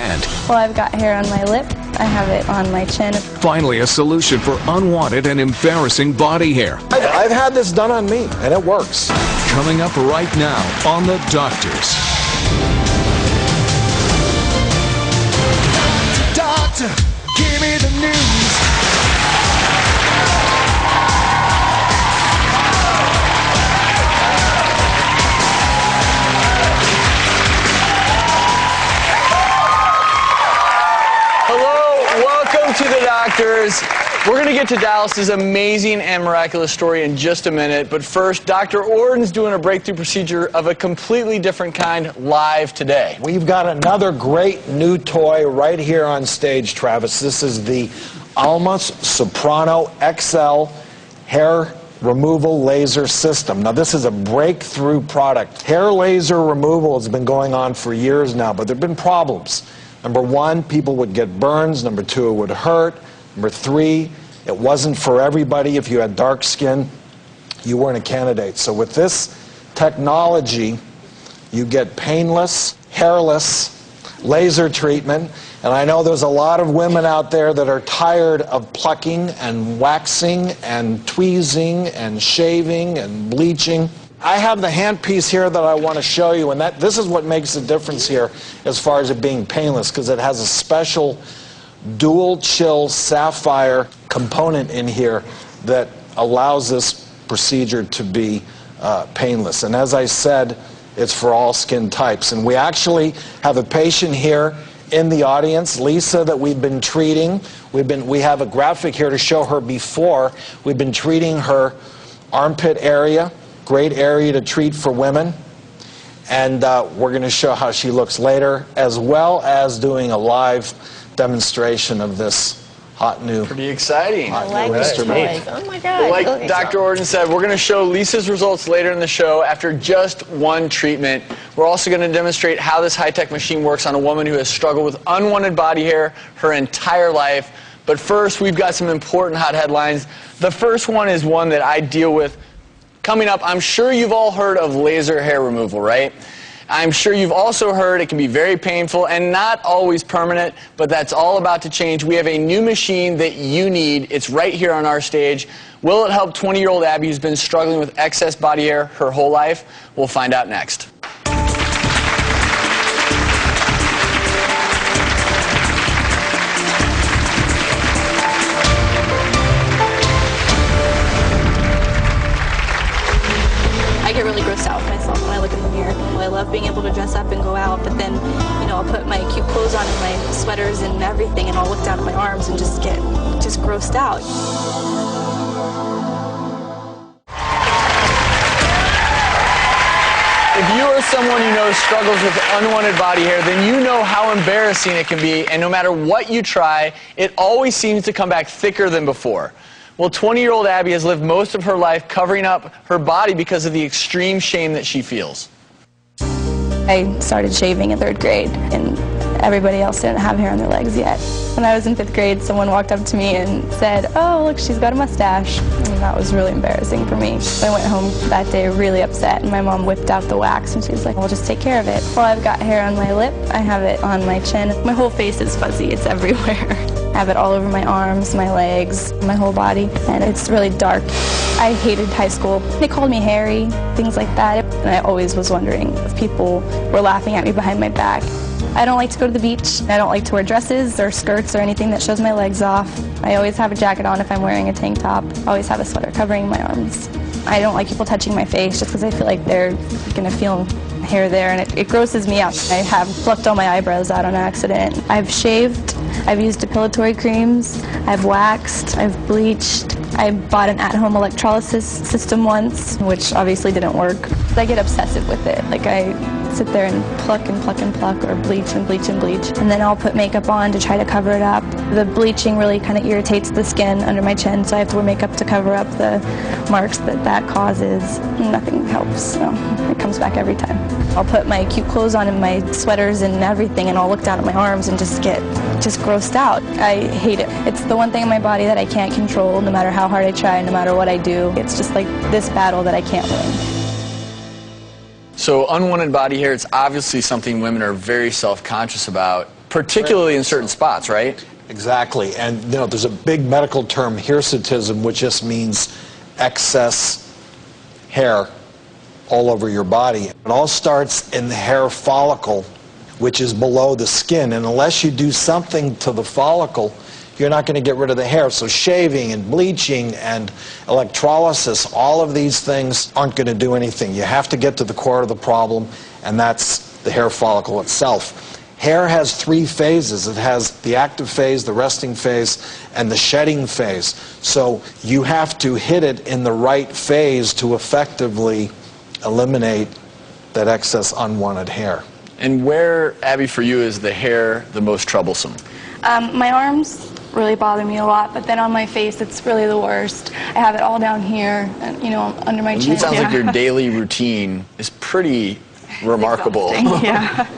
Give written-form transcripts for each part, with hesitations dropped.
and Well, I've got hair on my lip. I have it on my chin. finally a solution for unwanted and embarrassing body hair. I've had this done on me, and it works. Coming up right now on The Doctors. Doctor, give me the news. Hello, welcome to The Doctors. We're going to get to Dallas's amazing and miraculous story in just a minute, but first, Dr. Orden's doing a breakthrough procedure of a completely different kind live today. We've got another great new toy right here on stage, Travis. This is the Almas Soprano XL hair removal laser system. Now, this is a breakthrough product. Hair laser removal has been going on for years now, but there have been problems. Number one, people would get burns. Number two, it would hurt. Number three, it wasn't for everybody. If you had dark skin, you weren't a candidate. So with this technology, you get painless, hairless laser treatment. And I know there's a lot of women out there that are tired of plucking and waxing and tweezing and shaving and bleaching. I have the handpiece here that I want to show you, and this is what makes the difference here as far as it being painless, because it has a special dual chill sapphire component in here that allows this procedure to be painless. And as I said, it's for all skin types. And we actually have a patient here in the audience, Lisa, that we've been treating. We have a graphic here to show her before. We've been treating her armpit area, great area to treat for women. And we're going to show how she looks later, as well as doing a live demonstration of this hot new. Pretty exciting. I like this toy. Oh my God. Well, like Dr. Orden said, we're going to show Lisa's results later in the show after just one treatment. We're also going to demonstrate how this high-tech machine works on a woman who has struggled with unwanted body hair her entire life. But first, we've got some important hot headlines. The first one is one that I deal with coming up. I'm sure you've all heard of laser hair removal, right? I'm sure you've also heard it can be very painful and not always permanent, but that's all about to change. We have a new machine that you need. It's right here on our stage. Will it help 20-year-old Abby who's been struggling with excess body hair her whole life? We'll find out next. I get really grossed out with myself when I look in the mirror. I love being able to dress up and go out, but then, you know, I'll put my cute clothes on and my sweaters and everything, and I'll look down at my arms and just get grossed out. If you are someone you know struggles with unwanted body hair, then you know how embarrassing it can be, and no matter what you try, it always seems to come back thicker than before. Well, 20-year-old Abby has lived most of her life covering up her body because of the extreme shame that she feels. I started shaving in 3rd grade, and everybody else didn't have hair on their legs yet. When I was in 5th grade, someone walked up to me and said, "Oh, look, she's got a mustache." And that was really embarrassing for me. I went home that day really upset, and my mom whipped out the wax, and she was like, "Well, just take care of it." Well, I've got hair on my lip. I have it on my chin. My whole face is fuzzy. It's everywhere. I have it all over my arms, my legs, my whole body, and it's really dark. I hated high school. They called me hairy, things like that, and I always was wondering if people were laughing at me behind my back. I don't like to go to the beach. I don't like to wear dresses or skirts or anything that shows my legs off. I always have a jacket on if I'm wearing a tank top. I always have a sweater covering my arms. I don't like people touching my face just because I feel like they're going to feel hair there, and it grosses me out. I have plucked all my eyebrows out on accident. I've shaved. I've used depilatory creams. I've waxed. I've bleached. I bought an at-home electrolysis system once, which obviously didn't work. I get obsessive with it. Like, I sit there and pluck and pluck and pluck, or bleach and bleach and bleach. And then I'll put makeup on to try to cover it up. The bleaching really kind of irritates the skin under my chin, so I have to wear makeup to cover up the marks that causes. Nothing helps, so it comes back every time. I'll put my cute clothes on and my sweaters and everything, and I'll look down at my arms and just get grossed out. I hate it. It's the one thing in my body that I can't control, no matter how hard I try, no matter what I do. It's just like this battle that I can't win. So unwanted body hair, it's obviously something women are very self-conscious about. particularly in certain spots, right? Exactly. And you know, there's a big medical term, hirsutism, which just means excess hair all over your body. It all starts in the hair follicle, which is below the skin. And unless you do something to the follicle, you're not going to get rid of the hair. So shaving and bleaching and electrolysis, all of these things aren't going to do anything. You have to get to the core of the problem, and that's the hair follicle itself. Hair has 3 phases. It has the active phase, the resting phase, and the shedding phase. So you have to hit it in the right phase to effectively eliminate that excess unwanted hair. And where, Abby, for you is the hair the most troublesome? My arms really bother me a lot, but then on my face it's really the worst. I have it all down here, and, you know, under my chin. It sounds like your daily routine is pretty remarkable. Yeah.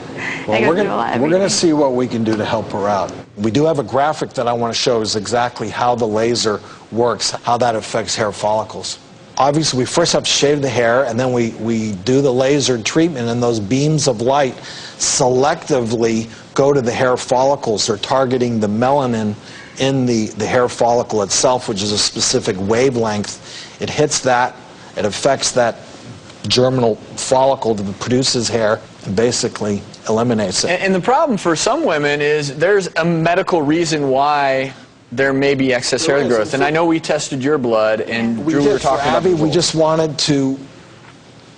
Well, we're going to see what we can do to help her out. We do have a graphic that I want to show is exactly how the laser works, how that affects hair follicles. Obviously, we first have to shave the hair, and then we do the laser treatment, and those beams of light selectively go to the hair follicles. They're targeting the melanin in the hair follicle itself, which is a specific wavelength. It hits that, it affects that germinal follicle that produces hair, and basically eliminates it. And the problem for some women is there's a medical reason why there may be excess hair growth. And I know we tested your blood, and Drew, we were talking about Abby, we just wanted to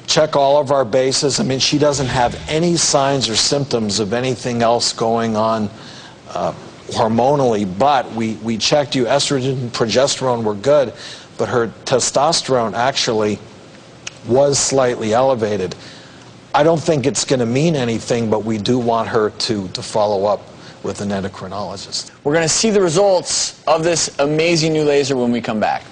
check all of our bases. I mean, she doesn't have any signs or symptoms of anything else going on hormonally, but we checked you. Estrogen and progesterone were good, but her testosterone actually was slightly elevated. I don't think it's going to mean anything, but we do want her to follow up with an endocrinologist. We're going to see the results of this amazing new laser when we come back.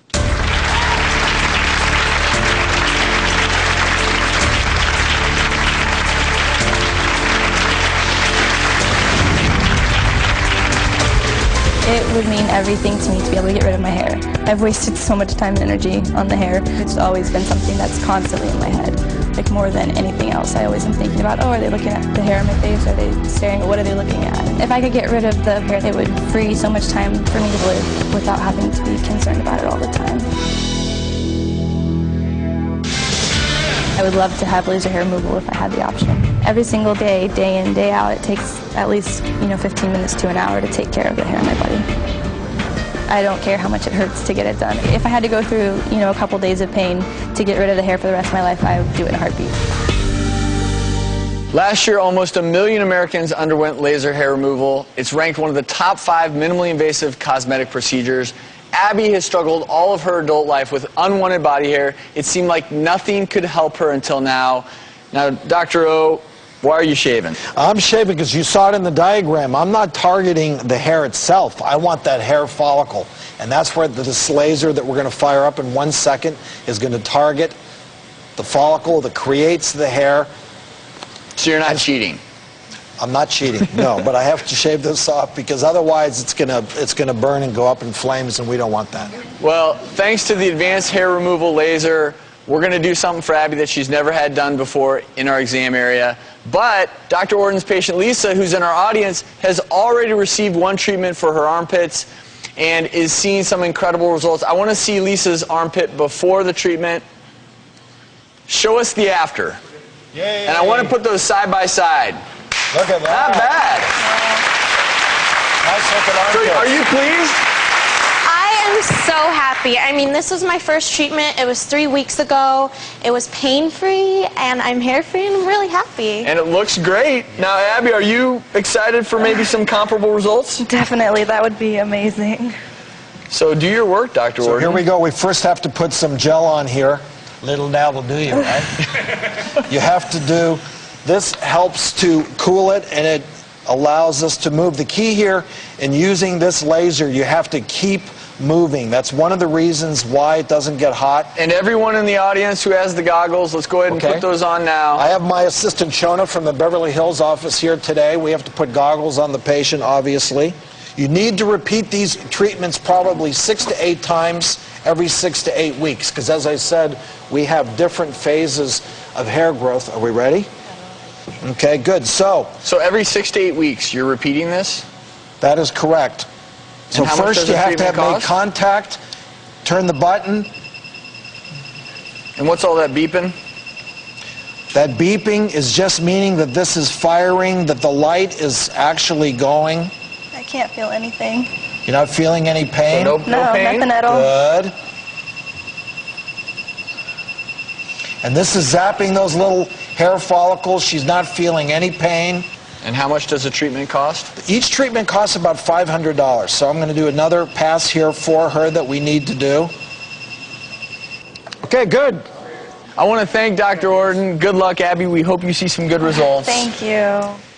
It would mean everything to me to be able to get rid of my hair. I've wasted so much time and energy on the hair. It's always been something that's constantly in my head, like more than anything else. I always am thinking about, oh, are they looking at the hair on my face? Are they staring? What are they looking at? If I could get rid of the hair, it would free so much time for me to live without having to be concerned about it all the time. I would love to have laser hair removal if I had the option. Every single day, day in, day out, it takes at least 15 minutes to an hour to take care of the hair on my body. I don't care how much it hurts to get it done. If I had to go through a couple days of pain to get rid of the hair for the rest of my life, I would do it in a heartbeat. Last year, almost 1 million Americans underwent laser hair removal. It's ranked one of the top 5 minimally invasive cosmetic procedures. Abby has struggled all of her adult life with unwanted body hair. It seemed like nothing could help her until now. Now, Dr. O, why are you shaving? I'm shaving because you saw it in the diagram. I'm not targeting the hair itself. I want that hair follicle. And that's where this laser that we're going to fire up in 1 second is going to target the follicle that creates the hair. So you're not cheating? I'm not cheating, no, but I have to shave this off because otherwise it's gonna burn and go up in flames, and we don't want that. Well, thanks to the advanced hair removal laser, we're going to do something for Abby that she's never had done before in our exam area. But Dr. Orton's patient Lisa, who's in our audience, has already received 1 treatment for her armpits and is seeing some incredible results. I want to see Lisa's armpit before the treatment. Show us the after. Yay. And I want to put those side by side. Look at that. Not bad. Nice looking armpit. So, are you pleased? I am so happy. I mean, this was my first treatment. It was 3 weeks ago. It was pain-free, and I'm hair-free, and I'm really happy. And it looks great. Now, Abby, are you excited for maybe some comparable results? Definitely, that would be amazing. So do your work, Dr. So Orton. here we go. We first have to put some gel on here. Little dab will do you, right? You have to do, this helps to cool it, and it allows us to move. The key here in using this laser, you have to keep moving. That's one of the reasons why it doesn't get hot. And everyone in the audience who has the goggles, let's go ahead and put those on now. I have my assistant Shona from the Beverly Hills office here today. We have to put goggles on the patient, obviously. You need to repeat these treatments probably 6 to 8 times every 6 to 8 weeks, because as I said, we have different phases of hair growth. Are we ready? Okay, good. So every 6 to 8 weeks, you're repeating this? that is correct. So how much first does you the have to have treatment made cost? contact, turn the button. And what's all that beeping? That beeping is just meaning that this is firing, that the light is actually going. I can't feel anything. You're not feeling any pain? So no No, pain? nothing at all. Good. And this is zapping those little hair follicles. She's not feeling any pain. And how much does the treatment cost? Each treatment costs about $500. So I'm going to do another pass here for her that we need to do. Okay, good. I want to thank Dr. Orton. Good luck, Abby. We hope you see some good results. Thank you.